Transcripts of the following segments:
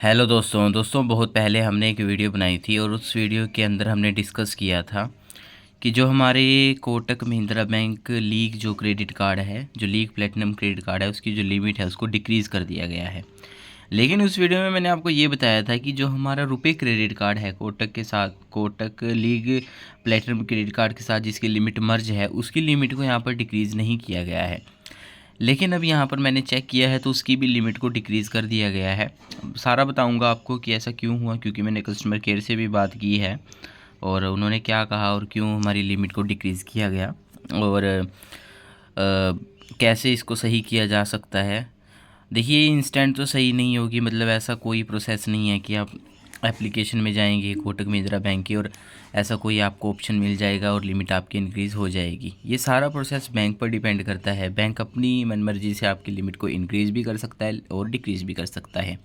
Hello दोस्तों बहुत पहले हमने एक वीडियो बनाई थी और उस वीडियो के अंदर हमने डिस्कस किया था कि जो हमारे कोटक महिंद्रा बैंक लीग जो क्रेडिट कार्ड है, जो लीग प्लेटिनम क्रेडिट कार्ड है, उसकी जो लिमिट है उसको डिक्रीज़ कर दिया गया है। लेकिन उस वीडियो में मैंने आपको ये बताया था कि जो हमारा रुपए क्रेडिट कार्ड है कोटक के साथ, Kotak league platinum credit card के साथ जिसकी लिमिट मर्ज है, उसकी लिमिट को यहाँ पर डिक्रीज़ नहीं किया गया है। लेकिन अब यहाँ पर मैंने चेक किया है तो उसकी भी लिमिट को डिक्रीज़ कर दिया गया है। सारा बताऊँगा आपको कि ऐसा क्यों हुआ, क्योंकि मैंने कस्टमर केयर से भी बात की है और उन्होंने क्या कहा और क्यों हमारी लिमिट को डिक्रीज़ किया गया और कैसे इसको सही किया जा सकता है। देखिए, इंस्टेंट तो सही नहीं होगी, मतलब ऐसा कोई प्रोसेस नहीं है कि आप एप्लीकेशन में जाएंगे कोटक महिंद्रा बैंक की और ऐसा कोई आपको ऑप्शन मिल जाएगा और लिमिट आपकी इंक्रीज़ हो जाएगी। ये सारा प्रोसेस बैंक पर डिपेंड करता है। बैंक अपनी मनमर्जी से आपकी लिमिट को इंक्रीज़ भी कर सकता है और डिक्रीज़ भी कर सकता है।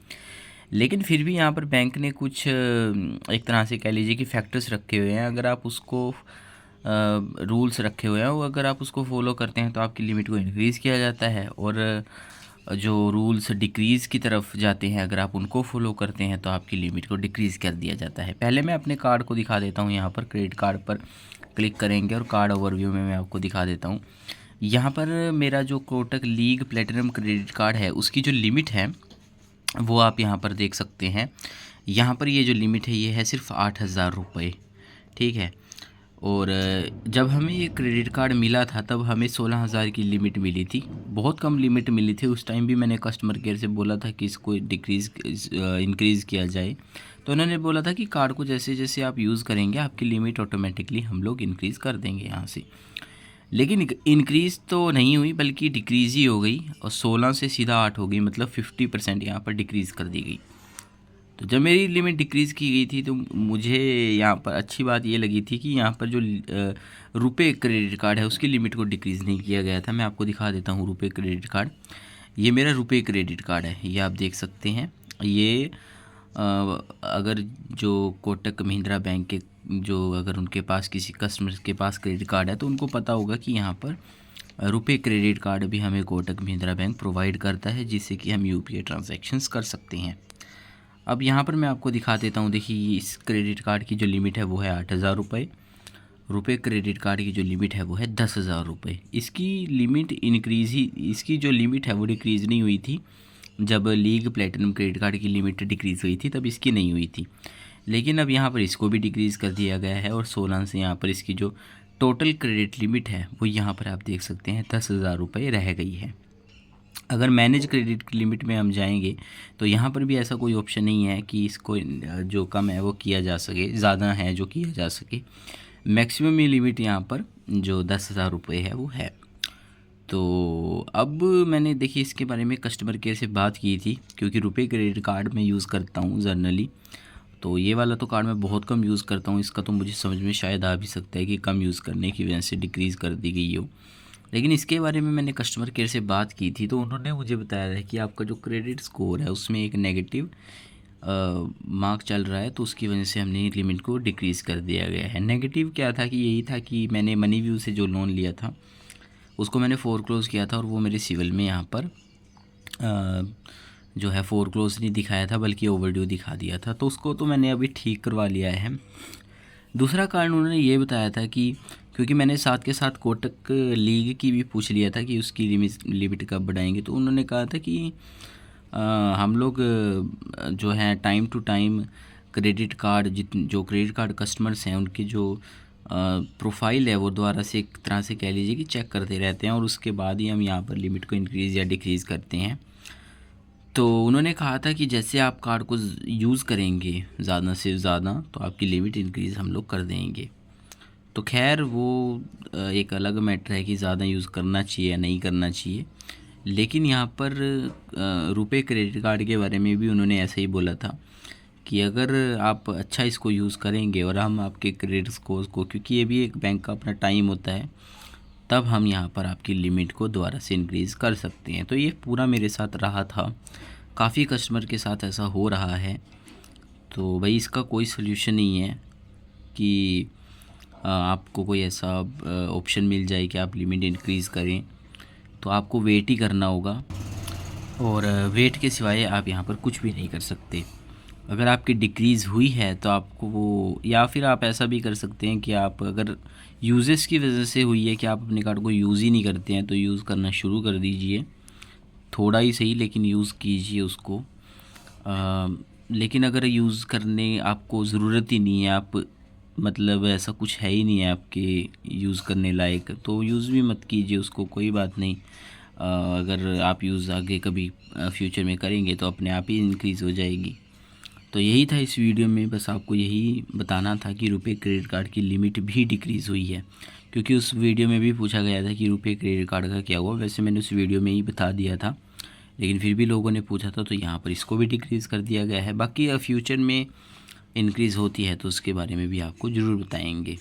लेकिन फिर भी यहाँ पर बैंक ने कुछ एक तरह से कह लीजिए कि फैक्टर्स रखे हुए हैं। अगर आप उसको रूल्स रखे हुए हैं वो अगर आप उसको फॉलो करते हैं तो आपकी लिमिट को इंक्रीज़ किया जाता है, और जो रूल्स डिक्रीज़ की तरफ जाते हैं अगर आप उनको फॉलो करते हैं तो आपकी लिमिट को डिक्रीज़ कर दिया जाता है। पहले मैं अपने कार्ड को दिखा देता हूँ। यहाँ पर क्रेडिट कार्ड पर क्लिक करेंगे और कार्ड ओवरव्यू में मैं आपको दिखा देता हूँ। यहाँ पर मेरा जो Kotak league platinum credit card है उसकी जो लिमिट है वो आप यहाँ पर देख सकते हैं। यहाँ पर ये जो लिमिट है ये है सिर्फ 8,000 रुपये, ठीक है। और जब हमें ये क्रेडिट कार्ड मिला था तब हमें 16,000 की लिमिट मिली थी, बहुत कम लिमिट मिली थी। उस टाइम भी मैंने कस्टमर केयर से बोला था कि इसको इंक्रीज़ किया जाए, तो उन्होंने बोला था कि कार्ड को जैसे जैसे आप यूज़ करेंगे आपकी लिमिट ऑटोमेटिकली हम लोग इंक्रीज़ कर देंगे यहाँ से। लेकिन इंक्रीज़ तो नहीं हुई बल्कि डिक्रीज़ ही हो गई और 16 से सीधा 8 हो गई, मतलब 50% यहाँ पर डिक्रीज़ कर दी गई। तो जब मेरी लिमिट डिक्रीज़ की गई थी तो मुझे यहाँ पर अच्छी बात ये लगी थी कि यहाँ पर जो रुपए क्रेडिट कार्ड है उसकी लिमिट को डिक्रीज़ नहीं किया गया था। मैं आपको दिखा देता हूँ रुपए क्रेडिट कार्ड। ये मेरा रुपए क्रेडिट कार्ड है, ये आप देख सकते हैं। ये अगर जो कोटक महिंद्रा बैंक के जो अगर उनके पास किसी कस्टमर के पास क्रेडिट कार्ड है तो उनको पता होगा कि यहाँ पर रुपए क्रेडिट कार्ड भी हमें कोटक महिंद्रा बैंक प्रोवाइड करता है, जिससे कि हम यूपीआई ट्रांजैक्शंस कर सकते हैं। अब यहाँ पर मैं आपको दिखा देता हूँ। देखिए, इस क्रेडिट कार्ड की जो लिमिट है वो है 8,000 रुपये। रुपये क्रेडिट कार्ड की जो लिमिट है वो है 10,000 रुपये। इसकी लिमिट इंक्रीज़ ही, इसकी जो लिमिट है वो डिक्रीज़ नहीं हुई थी। जब लीग प्लेटिनम क्रेडिट कार्ड की लिमिट डिक्रीज़ हुई थी तब इसकी नहीं हुई थी। लेकिन अब यहाँ पर इसको भी डिक्रीज़ कर दिया गया है और 16 से यहाँ पर इसकी जो टोटल क्रेडिट लिमिट है वो यहाँ पर आप देख सकते हैं 10,000 रुपये रह गई है। अगर मैनेज क्रेडिट की लिमिट में हम जाएंगे तो यहाँ पर भी ऐसा कोई ऑप्शन नहीं है कि इसको जो कम है वो किया जा सके, ज़्यादा है जो किया जा सके। मैक्सिमम लिमिट यहाँ पर जो 10,000 रुपये है वो है। तो अब मैंने देखिए इसके बारे में कस्टमर केयर से बात की थी, क्योंकि रुपए क्रेडिट कार्ड मैं यूज़ करता हूँ जर्नली। तो ये वाला तो कार्ड मैं बहुत कम यूज़ करता हूँ, इसका तो मुझे समझ में शायद आ भी सकता है कि कम यूज़ करने की वजह से डिक्रीज़ कर दी गई हो। लेकिन इसके बारे में मैंने कस्टमर केयर से बात की थी तो उन्होंने मुझे बताया था कि आपका जो क्रेडिट स्कोर है उसमें एक नेगेटिव मार्क चल रहा है, तो उसकी वजह से हमने लिमिट को डिक्रीज़ कर दिया गया है। नेगेटिव क्या था कि यही था कि मैंने मनी व्यू से जो लोन लिया था उसको मैंने फोरक्लोज किया था और वो मेरे सिविल में यहाँ पर जो है फोरक्लोज नहीं दिखाया था बल्कि ओवरड्यू दिखा दिया था, तो उसको तो मैंने अभी ठीक करवा लिया है। दूसरा कारण उन्होंने ये बताया था कि क्योंकि मैंने साथ के साथ कोटक लीग की भी पूछ लिया था कि उसकी लिमिट कब बढ़ाएंगे, तो उन्होंने कहा था कि हम लोग जो है time to time credit card जो क्रेडिट कार्ड कस्टमर्स हैं उनकी जो प्रोफाइल है वो दोबारा से एक तरह से कह लीजिए कि चेक करते रहते हैं और उसके बाद ही हम यहाँ पर लिमिट को इंक्रीज़ या डिक्रीज़ करते हैं। तो उन्होंने कहा था कि जैसे आप कार्ड को यूज़ करेंगे ज़्यादा से ज़्यादा तो आपकी लिमिट इंक्रीज़ हम लोग कर देंगे। तो खैर वो एक अलग मैटर है कि ज़्यादा यूज़ करना चाहिए या नहीं करना चाहिए। लेकिन यहाँ पर रुपए क्रेडिट कार्ड के बारे में भी उन्होंने ऐसे ही बोला था कि अगर आप अच्छा इसको यूज़ करेंगे और हम आपके क्रेडिट स्कोर को, क्योंकि ये भी एक बैंक का अपना टाइम होता है, तब हम यहाँ पर आपकी लिमिट को दोबारा से इंक्रीज़ कर सकते हैं। तो ये पूरा मेरे साथ रहा था, काफ़ी कस्टमर के साथ ऐसा हो रहा है। तो भाई इसका कोई सल्यूशन नहीं है कि आपको कोई ऐसा ऑप्शन मिल जाए कि आप लिमिट इंक्रीज़ करें, तो आपको वेट ही करना होगा और वेट के सिवाय आप यहाँ पर कुछ भी नहीं कर सकते। अगर आपकी डिक्रीज़ हुई है तो आपको वो, या फिर आप ऐसा भी कर सकते हैं कि आप अगर यूजेस की वजह से हुई है कि आप अपने कार्ड को यूज़ ही नहीं करते हैं तो यूज़ करना शुरू कर दीजिए, थोड़ा ही सही लेकिन यूज़ कीजिए उसको। लेकिन अगर यूज़ करने आपको ज़रूरत ही नहीं है, आप मतलब ऐसा कुछ है ही नहीं है आपके यूज़ करने लायक, तो यूज़ भी मत कीजिए उसको, कोई बात नहीं। अगर आप यूज़ आगे कभी फ्यूचर में करेंगे तो अपने आप ही इंक्रीज़ हो जाएगी। तो यही था इस वीडियो में, बस आपको यही बताना था कि रुपए क्रेडिट कार्ड की लिमिट भी डिक्रीज़ हुई है, क्योंकि उस वीडियो में भी पूछा गया था कि रुपए क्रेडिट कार्ड का क्या हुआ। वैसे मैंने उस वीडियो में ही बता दिया था, लेकिन फिर भी लोगों ने पूछा था तो यहाँ पर इसको भी डिक्रीज़ कर दिया गया है। बाकी फ्यूचर में इंक्रीज़ होती है तो उसके बारे में भी आपको ज़रूर बताएंगे।